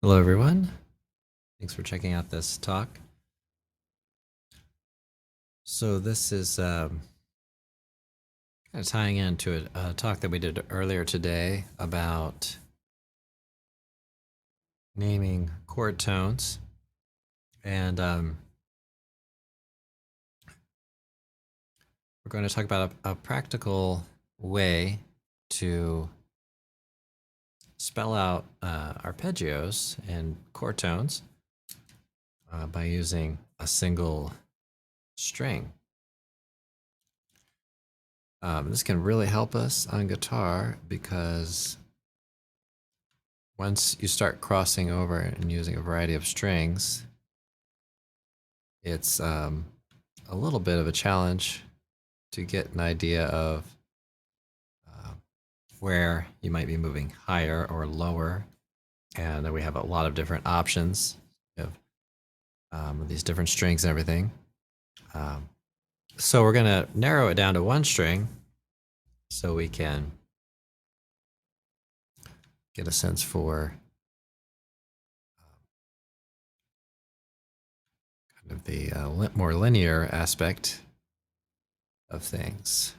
Hello, everyone. Thanks for checking out this talk. So this is kind of tying into a talk that we did earlier today about naming chord tones. And we're going to talk about a practical way to spell out arpeggios and chord tones by using a single string. This can really help us on guitar because once you start crossing over and using a variety of strings, it's a little bit of a challenge to get an idea of where you might be moving higher or lower. And then we have a lot of different options of these different strings and everything. So we're going to narrow it down to one string so we can get a sense for kind of the more linear aspect of things.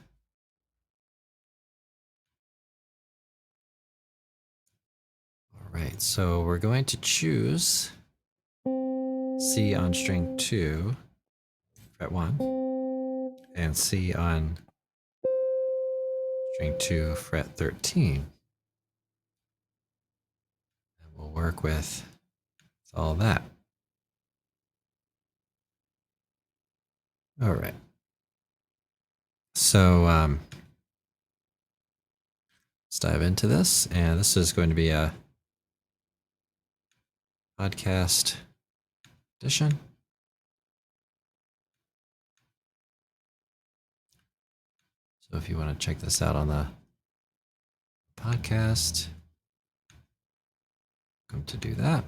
All right, so we're going to choose C on string 2, fret 1, and C on string 2, fret 13. And we'll work with all that. All right. So let's dive into this. And this is going to be a podcast edition. So if you want to check this out on the podcast, welcome to do that.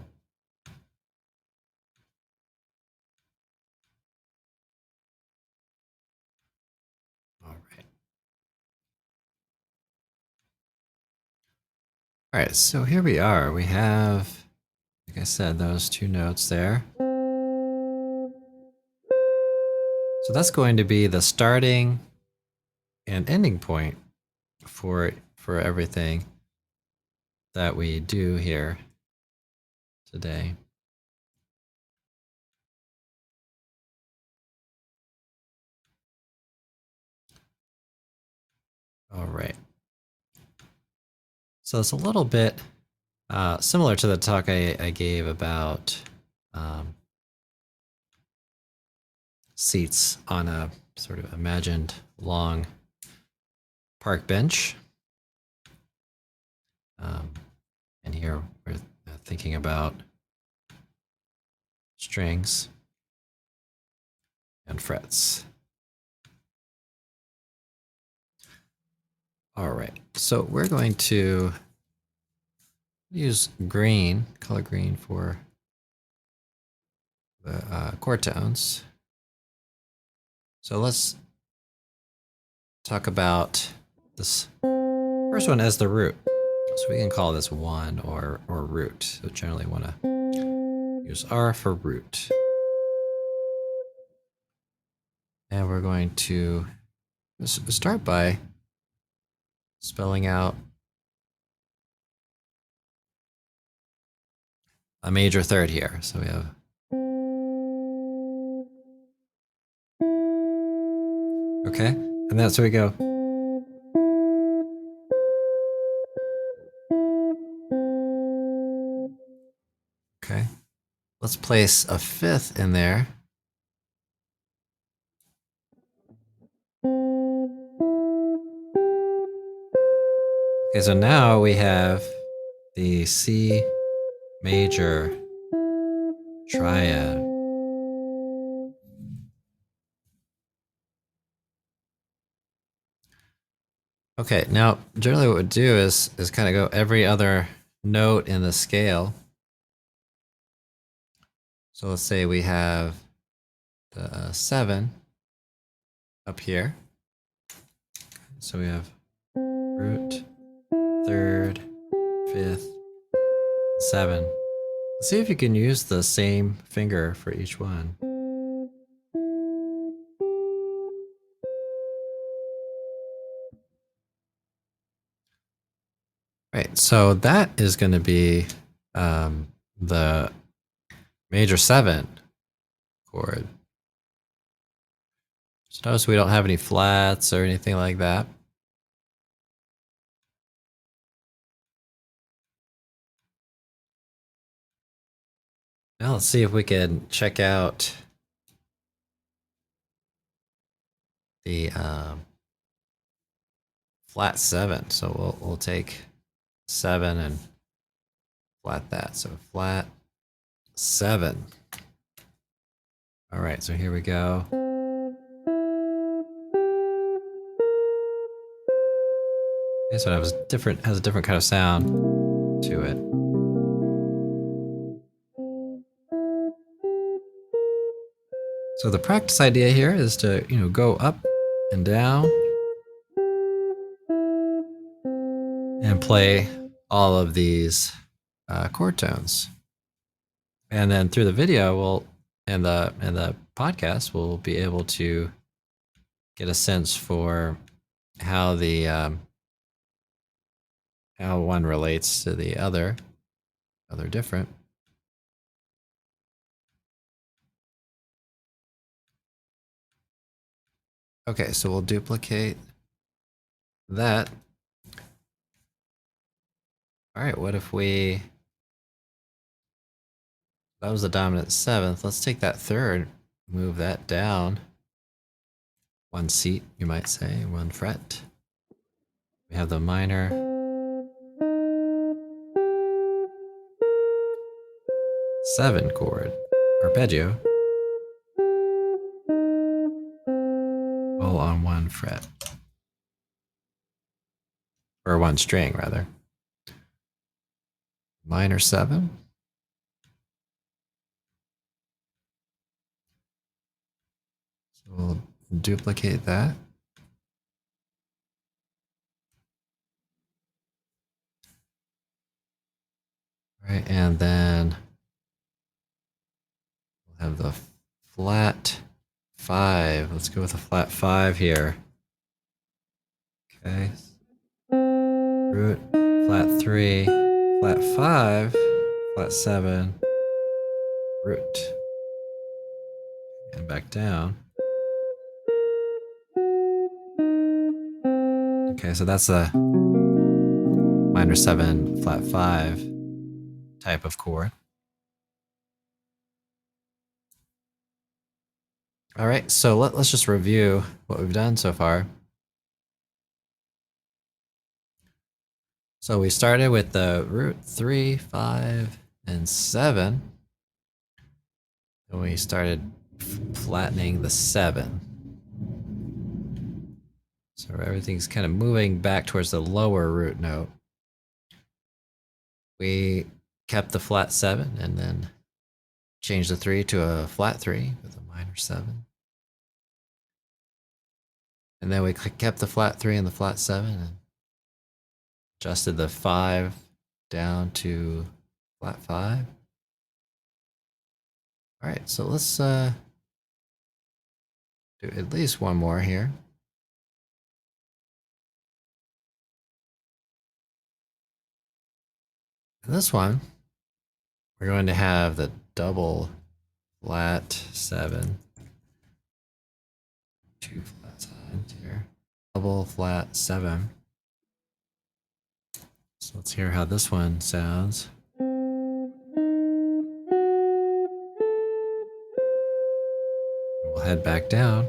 All right. All right, so here we are. We have, like I said, those two notes there. So that's going to be the starting and ending point for everything that we do here today. All right. So it's a little bit similar to the talk I gave about seats on a sort of imagined long park bench. And here we're thinking about strings and frets. All right, so we're going to use green, color green for the chord tones. So let's talk about this first one as the root. So we can call this 1 or root. So generally want to use R for root. And we're going to start by spelling out a major third here. So we have okay, and that's where we go. Okay, let's place a fifth in there. Okay, so now we have the C major triad. Okay, now generally what we do is kind of go every other note in the scale. So let's say we have the 7 up here. So we have root, third, fifth, 7. See if you can use the same finger for each one. Right, so that is going to be the major 7 chord. So notice we don't have any flats or anything like that. Now let's see if we can check out the flat 7. So we'll take 7 and flat that. So flat 7. All right, so here we go. Okay, so it has a different kind of sound to it. So the practice idea here is to, go up and down and play all of these chord tones. And then through the video, and the podcast, we'll be able to get a sense for how the how one relates to the other, how they're different. Okay, so we'll duplicate that. All right, what if that was the dominant 7th. Let's take that 3rd, move that down 1 seat, you might say, 1 fret. We have the minor 7 chord, arpeggio, all on 1 fret. Or 1 string, rather. Minor 7. So we'll duplicate that. All right, and then we'll have the flat 5. Let's go with a flat 5 here. Okay. Root, flat 3, flat 5, flat 7, root. And back down. Okay, so that's a minor 7, flat 5 type of chord. All right, so let's just review what we've done so far. So we started with the root 3, 5, and 7. And we started flattening the 7. So everything's kind of moving back towards the lower root note. We kept the flat 7 and then changed the 3 to a flat 3 with a minor 7. And then we kept the flat 3 and the flat 7 and adjusted the 5 down to flat 5. All right, so let's do at least one more here. In this one, we're going to have the double flat 7. 2 flat sides here. Double flat 7. So let's hear how this one sounds. We'll head back down.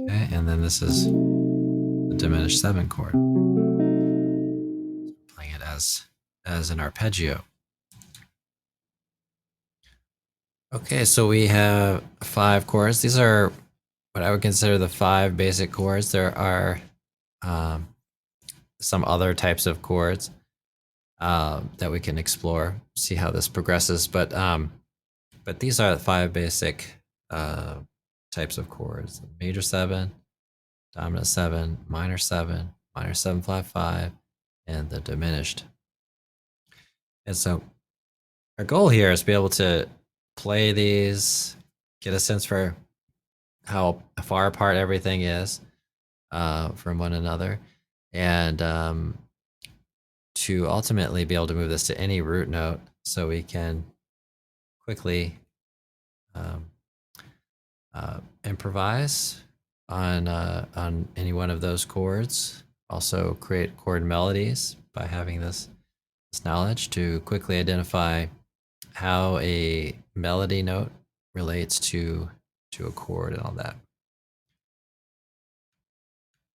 Okay, and then this is the diminished 7 chord. So playing it as an arpeggio. Okay, so we have 5 chords. These are what I would consider the 5 basic chords. There are some other types of chords that we can explore, see how this progresses. But these are the 5 basic types of chords: major 7, dominant 7, minor 7 flat 5, and the diminished. And so our goal here is to be able to play these, get a sense for how far apart everything is from one another, and to ultimately be able to move this to any root note so we can quickly um, improvise on any one of those chords. Also create chord melodies by having this knowledge to quickly identify how a melody note relates to a chord and all that.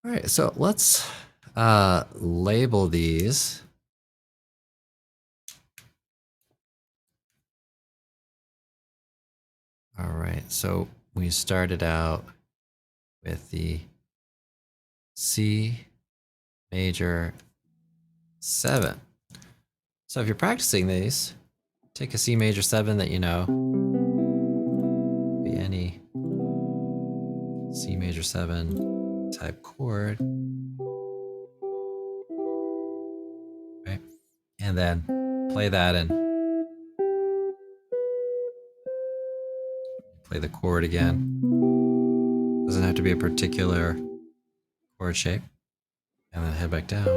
All right, so let's label these. All right, so we started out with the C major 7. So if you're practicing these, take a C major 7 that you know, be any C major 7 type chord, right? And then play that and play the chord again. Doesn't have to be a particular chord shape. And then head back down.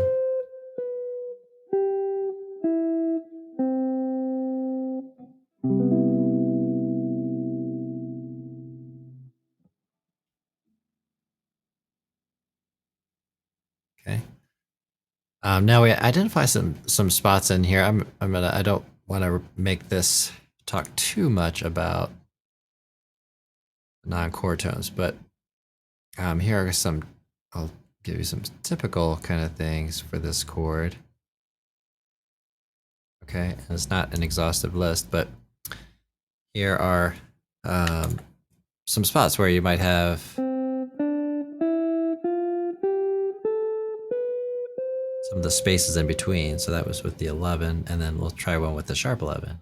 Okay. Now we identify some spots in here. I don't want to make this talk too much about non-chord tones, but here are some. I'll give you some typical kind of things for this chord. Okay, and it's not an exhaustive list, but here are some spots where you might have some of the spaces in between. So that was with the 11, and then we'll try one with the sharp 11.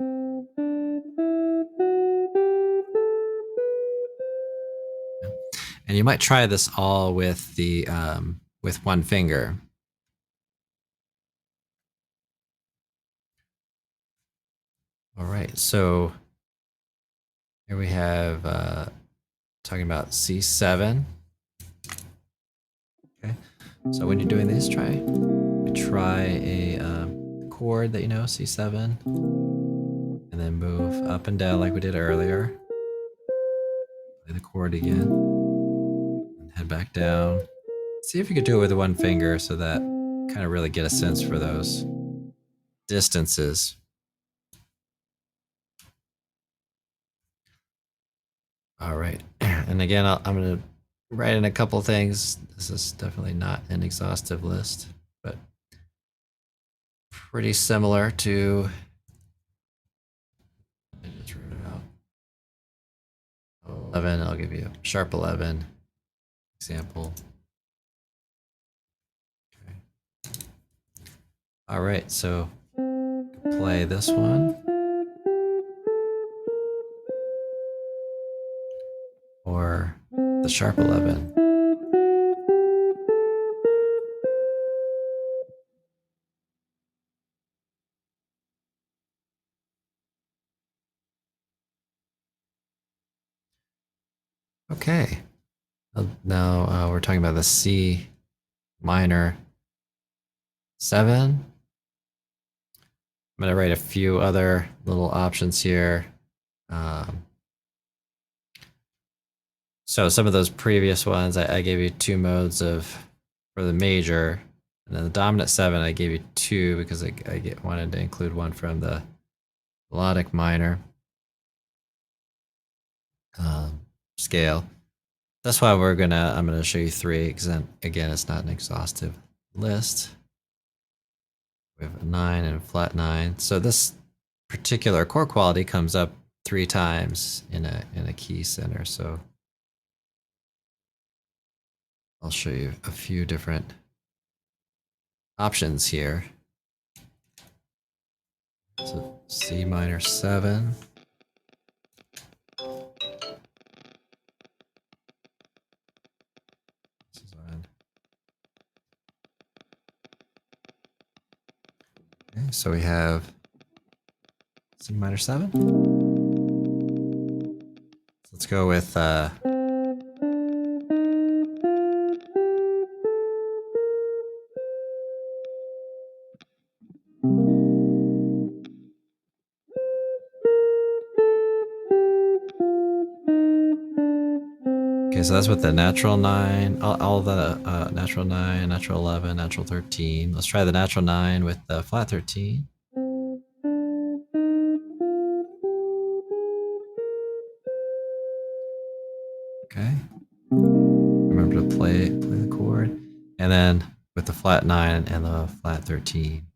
And you might try this all with the with one finger. All right, so here we have talking about C7. Okay, so when you're doing these, try a chord that you know, C7, and then move up and down like we did earlier. Play the chord again, and head back down. See if you could do it with one finger so that kind of really get a sense for those distances. All right, and again, I'm going to write in a couple things. This is definitely not an exhaustive list, but pretty similar to. Let's write it out. 11. I'll give you a sharp 11 example. Okay. All right, so play this one. Or the sharp 11. Okay. Now we're talking about the C minor 7. I'm going to write a few other little options here. So some of those previous ones, I gave you 2 modes for the major, and then the dominant 7, I gave you 2 because I wanted to include one from the melodic minor scale. That's why I'm gonna show you 3 because then again it's not an exhaustive list. We have a 9 and a flat 9. So this particular chord quality comes up 3 times in a key center. So I'll show you a few different options here. So C minor 7. This is on Okay, so we have C minor 7. Let's go with okay, so that's with the natural 9, all the natural 9, natural 11, natural 13. Let's try the natural 9 with the flat 13. Okay. Remember to play the chord. And then with the flat 9 and the flat 13.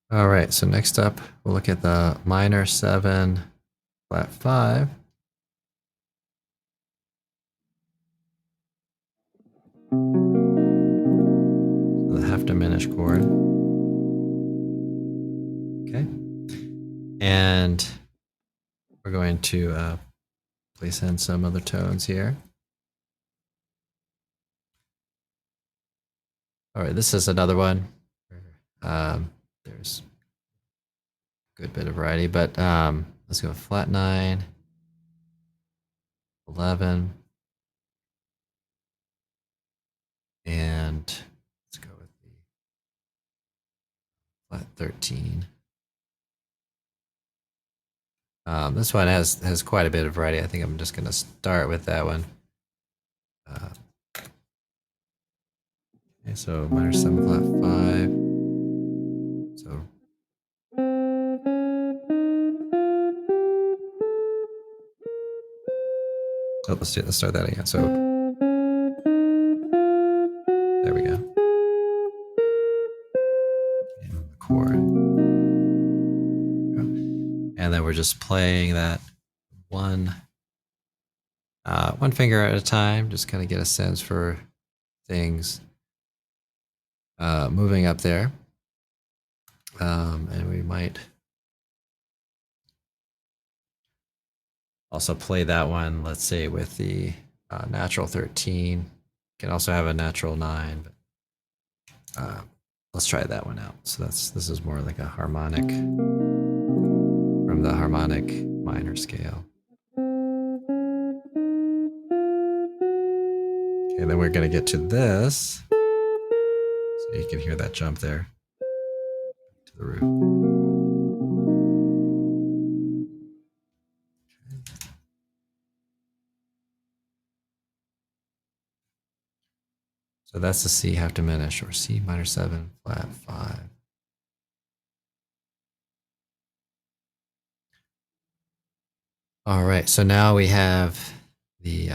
All right, so next up, we'll look at the minor 7, flat 5. So the half diminished chord. Okay. And we're going to place in some other tones here. All right, this is another one. There's a good bit of variety, but let's go flat 9, 11, and let's go with the flat 13. This one has quite a bit of variety. I think I'm just going to start with that one. Okay, so minor 7, flat 5. So let's start that again. So there we go. And the chord. And then we're just playing that one finger at a time, just kind of get a sense for things moving up there. And we might also play that one, let's say, with the natural 13. Can also have a natural 9, but let's try that one out. So this is more like a harmonic from the harmonic minor scale. Okay, then we're going to get to this. So you can hear that jump there to the root. So that's the C half diminished, or C minor 7, flat 5. All right, so now we have the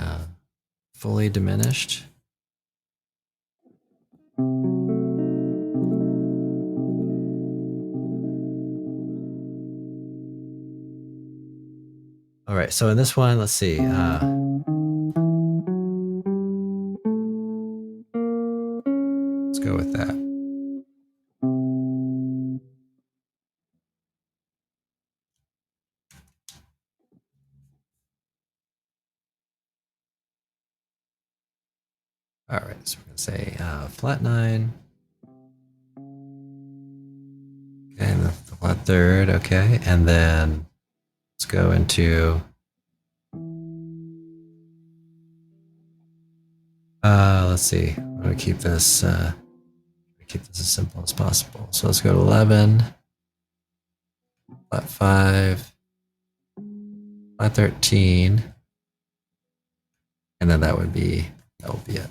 fully diminished. All right, so in this one, let's see. Let's go with that. All right, so we're going to say flat 9. Okay, and the flat 3rd, okay. And then let's go into let's see. I'm going to keep this as simple as possible. So let's go to 11, flat 5, flat 13, and then that will be it.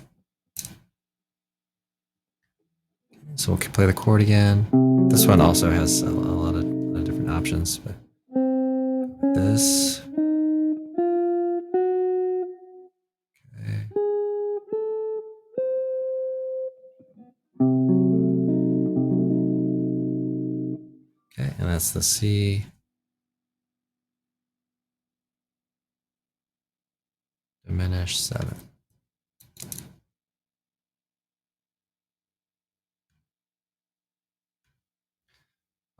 So we'll play the chord again. This one also has a lot of different options, but this. Okay. Okay, and that's the C diminished 7.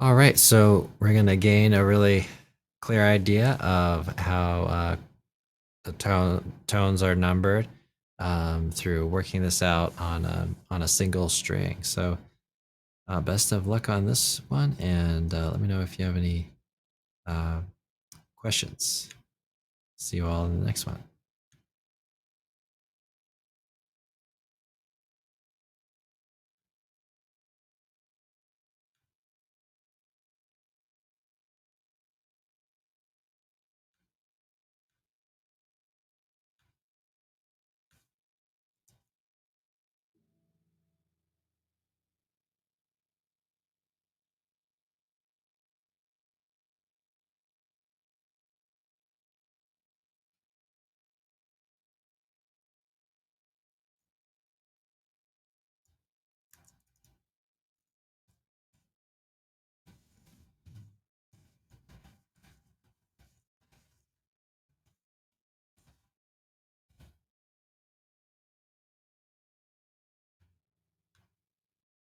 All right, so we're gonna gain a really clear idea of how the tones are numbered through working this out on a single string. So best of luck on this one, and let me know if you have any uh, questions. See you all in the next one.